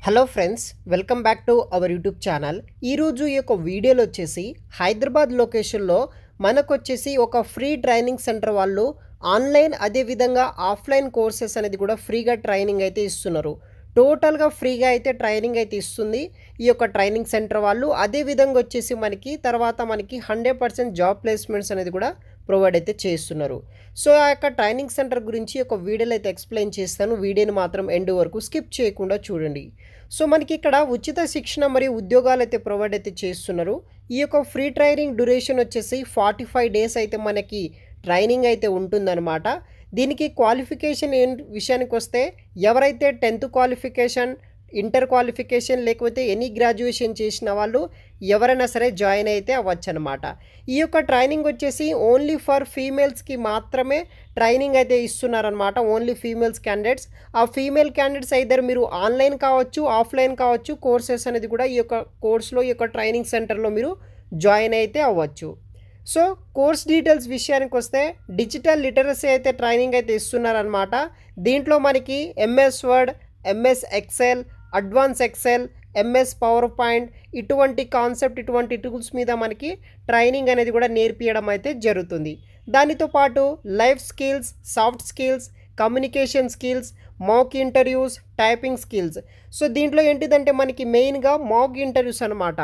Hello friends, welcome back to our YouTube channel. ఈరోజు ఈ యొక్క వీడియోలో వచ్చేసి హైదరాబాద్ లొకేషన్లో మనకొచ్చేసి ఒక ఫ్రీ ట్రైనింగ్ సెంటర్ వాళ్ళు ఆన్లైన్ అదేవిధంగా ఆఫ్లైన్ కోర్సెస్ అనేది కూడా ఫ్రీగా ట్రైనింగ్ అయితే ఇస్తున్నారు. టోటల్గా ఫ్రీగా అయితే ట్రైనింగ్ అయితే ఇస్తుంది ఈ యొక్క ట్రైనింగ్ సెంటర్ వాళ్ళు. అదేవిధంగా వచ్చేసి తర్వాత మనకి 100% జాబ్ ప్లేస్మెంట్స్ అనేది కూడా ప్రొవైడ్ అయితే చేస్తున్నారు. సో ఆ యొక్క ట్రైనింగ్ సెంటర్ గురించి ఒక వీడియోలో అయితే ఎక్స్ప్లెయిన్ చేస్తాను. వీడియోని మాత్రం ఎండ్ వరకు స్కిప్ చేయకుండా చూడండి. సో మనకి ఇక్కడ ఉచిత శిక్షణ మరియు ఉద్యోగాలు అయితే ప్రొవైడ్ అయితే చేస్తున్నారు. ఈ యొక్క ఫ్రీ ట్రైనింగ్ డ్యూరేషన్ వచ్చేసి 45 డేస్ అయితే మనకి ట్రైనింగ్ అయితే ఉంటుందన్నమాట. దీనికి క్వాలిఫికేషన్ విషయానికి వస్తే ఎవరైతే 10th క్వాలిఫికేషన్, ఇంటర్ క్వాలిఫికేషన్ లేకపోతే ఎనీ గ్రాడ్యుయేషన్ చేసిన వాళ్ళు ఎవరైనా సరే జాయిన్ అయితే అవ్వచ్చు అనమాట. ఈ యొక్క ట్రైనింగ్ వచ్చేసి ఓన్లీ ఫర్ ఫీమేల్స్కి మాత్రమే ట్రైనింగ్ అయితే ఇస్తున్నారనమాట. Only females candidates. ఆ ఫీమేల్ క్యాండిడేట్స్ ఐదర్ మీరు ఆన్లైన్ కావచ్చు, ఆఫ్లైన్ కావచ్చు, కోర్సెస్ అనేది కూడా ఈ యొక్క కోర్సులో ఈ యొక్క ట్రైనింగ్ సెంటర్లో మీరు జాయిన్ అయితే అవ్వచ్చు. సో కోర్స్ డీటెయిల్స్ విషయానికి వస్తే డిజిటల్ లిటరసీ అయితే ట్రైనింగ్ అయితే ఇస్తున్నారనమాట. దీంట్లో మనకి MS word, MS Excel, advance Excel, MS power point ఇటువంటి కాన్సెప్ట్, ఇటువంటి టూల్స్ మీద మనకి ట్రైనింగ్ అనేది కూడా నేర్పించడం అయితే జరుగుతుంది. దానితో పాటు life skills, soft skills, communication skills, mock interviews, typing skills. So దీంట్లో ఏంటిదంటే మనకి మెయిన్గా మాక్ ఇంటర్వ్యూస్ అనమాట.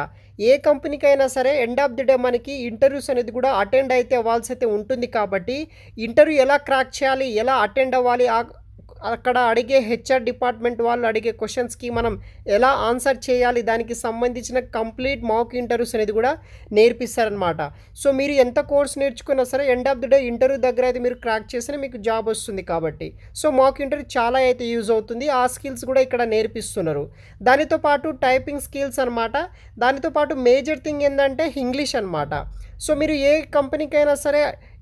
ఏ కంపెనీకైనా సరే ఎండ్ ఆఫ్ ది డే మనకి ఇంటర్వ్యూస్ అనేది కూడా అటెండ్ అయితే అవ్వాల్సి అయితే ఉంటుంది. కాబట్టి ఇంటర్వ్యూ ఎలా క్రాక్ చేయాలి, ఎలా అటెండ్ అవ్వాలి, అక్కడ అడిగే హెచ్ఆర్ డిపార్ట్మెంట్ వాళ్ళు అడిగే క్వశ్చన్స్కి మనం ఎలా ఆన్సర్ చేయాలి, దానికి సంబంధించిన కంప్లీట్ మాక్ ఇంటర్వ్యూస్ అనేది కూడా నేర్పిస్తారనమాట. సో మీరు ఎంత కోర్స్ నేర్చుకున్నా సరే end of the day interview దగ్గర అయితే మీరు క్రాక్ చేసినా మీకు జాబ్ వస్తుంది. కాబట్టి సో మాక్ ఇంటర్వ్యూ చాలా అయితే యూజ్ అవుతుంది. ఆ స్కిల్స్ కూడా ఇక్కడ నేర్పిస్తున్నారు. దానితో పాటు టైపింగ్ స్కిల్స్ అనమాట. దానితో పాటు మేజర్ థింగ్ ఏంటంటే ఇంగ్లీష్ అనమాట. సో మీరు ఏ కంపెనీకైనా సరే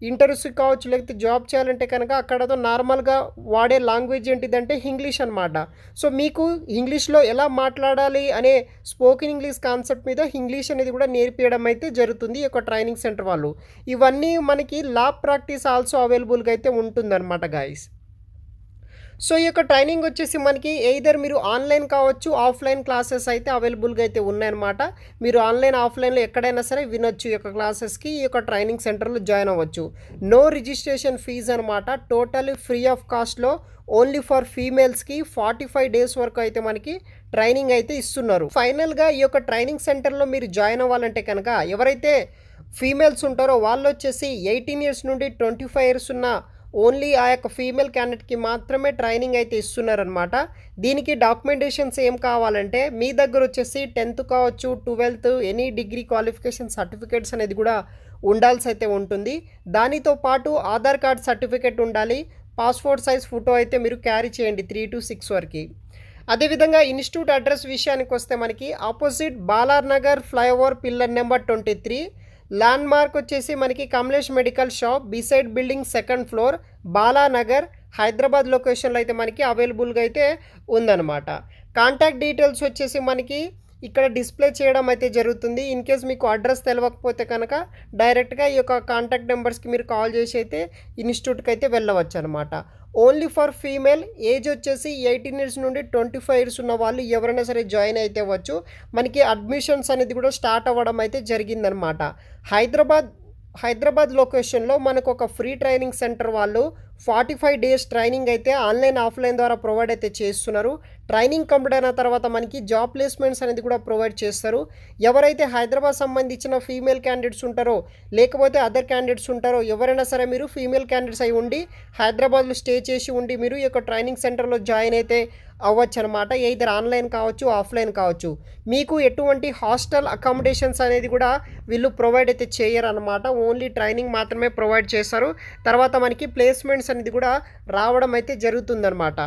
ఇంటర్వ్యూస్ కావచ్చు లేకపోతే జాబ్ చేయాలంటే కనుక అక్కడతో నార్మల్గా వాడే లాంగ్వేజ్ ఏంటిదంటే ఇంగ్లీష్ అనమాట. సో మీకు ఇంగ్లీష్లో ఎలా మాట్లాడాలి అనే స్పోకెన్ ఇంగ్లీష్ కాన్సెప్ట్ మీద ఇంగ్లీష్ అనేది కూడా నేర్పించడం అయితే జరుగుతుంది ఈ యొక్క ట్రైనింగ్ సెంటర్ వాళ్ళు. ఇవన్నీ మనకి ల్యాబ్ ప్రాక్టీస్ ఆల్సో అవైలబుల్గా అయితే ఉంటుందన్నమాట గాయస్. సో ఈ యొక్క ట్రైనింగ్ వచ్చేసి మనకి ఎయిదర్ మీరు ఆన్లైన్ కావచ్చు, ఆఫ్లైన్ క్లాసెస్ అయితే అవైలబుల్గా అయితే ఉన్నాయన్నమాట. మీరు ఆన్లైన్, ఆఫ్లైన్లో ఎక్కడైనా సరే వినొచ్చు. ఈ యొక్క క్లాసెస్కి ఈ యొక్క ట్రైనింగ్ సెంటర్లో జాయిన్ అవ్వచ్చు. నో రిజిస్ట్రేషన్ ఫీజు అనమాట. టోటల్లీ ఫ్రీ ఆఫ్ కాస్ట్లో ఓన్లీ ఫర్ ఫీమేల్స్కి 45 డేస్ వరకు అయితే మనకి ట్రైనింగ్ అయితే ఇస్తున్నారు. ఫైనల్గా ఈ యొక్క ట్రైనింగ్ సెంటర్లో మీరు జాయిన్ అవ్వాలంటే కనుక ఎవరైతే ఫీమేల్స్ ఉంటారో వాళ్ళు వచ్చేసి 18 ఇయర్స్ నుండి 25 ఇయర్స్ ఉన్న ఓన్లీ ఆ యొక్క ఫీమేల్ క్యాండిడేట్కి మాత్రమే ట్రైనింగ్ అయితే ఇస్తున్నారనమాట. దీనికి డాక్యుమెంటేషన్స్ ఏం కావాలంటే మీ దగ్గర వచ్చేసి 10th కావచ్చు, 12th, any degree qualification certificates అనేది కూడా ఉండాల్సి అయితే ఉంటుంది. దానితో పాటు ఆధార్ కార్డ్ సర్టిఫికేట్ ఉండాలి. పాస్పోర్ట్ సైజ్ ఫోటో అయితే మీరు క్యారీ చేయండి 3 to 6 వరకు. అదేవిధంగా ఇన్స్టిట్యూట్ అడ్రస్ విషయానికి వస్తే మనకి opposite Balar Nagar flyover pillar number 23. Landmark వచ్చేసి మనకి Kamlesh medical shop beside building 2nd floor, Balanagar, Hyderabad లొకేషన్లో అయితే మనకి అవైలబుల్గా అయితే ఉందన్నమాట. కాంటాక్ట్ డీటెయిల్స్ వచ్చేసి మనకి ఇక్కడ డిస్ప్లే చేయడం అయితే జరుగుతుంది. ఇన్ కేస్ మీకు అడ్రస్ తెలియకపోతే కనుక డైరెక్ట్గా ఈ యొక్క కాంటాక్ట్ నెంబర్స్కి మీరు కాల్ చేసి అయితే ఇన్స్టిట్యూట్కి అయితే వెళ్ళవచ్చు అనమాట. ఓన్లీ ఫర్ ఫీమేల్, ఏజ్ వచ్చేసి 18 ఇయర్స్ నుండి 25 ఇయర్స్ ఉన్న వాళ్ళు ఎవరైనా సరే జాయిన్ అయితే అవ్వచ్చు. మనకి అడ్మిషన్స్ అనేది కూడా స్టార్ట్ అవ్వడం అయితే జరిగిందనమాట. హైదరాబాద్ లొకేషన్లో మనకు ఒక ఫ్రీ ట్రైనింగ్ సెంటర్ వాళ్ళు 45 డేస్ ట్రైనింగ్ అయితే ఆన్లైన్, ఆఫ్లైన్ ద్వారా ప్రొవైడ్ అయితే చేస్తున్నారు. ట్రైనింగ్ కంప్లీట్ అయిన తర్వాత మనకి జాబ్ ప్లేస్మెంట్స్ అనేది కూడా ప్రొవైడ్ చేస్తారు. ఎవరైతే హైదరాబాద్ సంబంధించిన ఫీమేల్ క్యాండిడేట్స్ ఉంటారో లేకపోతే అదర్ క్యాండిడేట్స్ ఉంటారో ఎవరైనా సరే మీరు ఫీమేల్ క్యాండిడేట్స్ అయి ఉండి హైదరాబాద్లో స్టే చేసి ఉండి మీరు ఈ యొక్క ట్రైనింగ్ సెంటర్లో జాయిన్ అయితే అవ్వచ్చు అనమాట. ఎయిదర్ ఆన్లైన్ కావచ్చు, ఆఫ్లైన్ కావచ్చు. మీకు ఎటువంటి హాస్టల్ అకామిడేషన్స్ అనేది కూడా వీళ్ళు ప్రొవైడ్ అయితే చేయరు అనమాట. ఓన్లీ ట్రైనింగ్ మాత్రమే ప్రొవైడ్ చేస్తారు. తర్వాత మనకి ప్లేస్మెంట్స్ అనేది కూడా రావడం అయితే జరుగుతుందన్నమాట.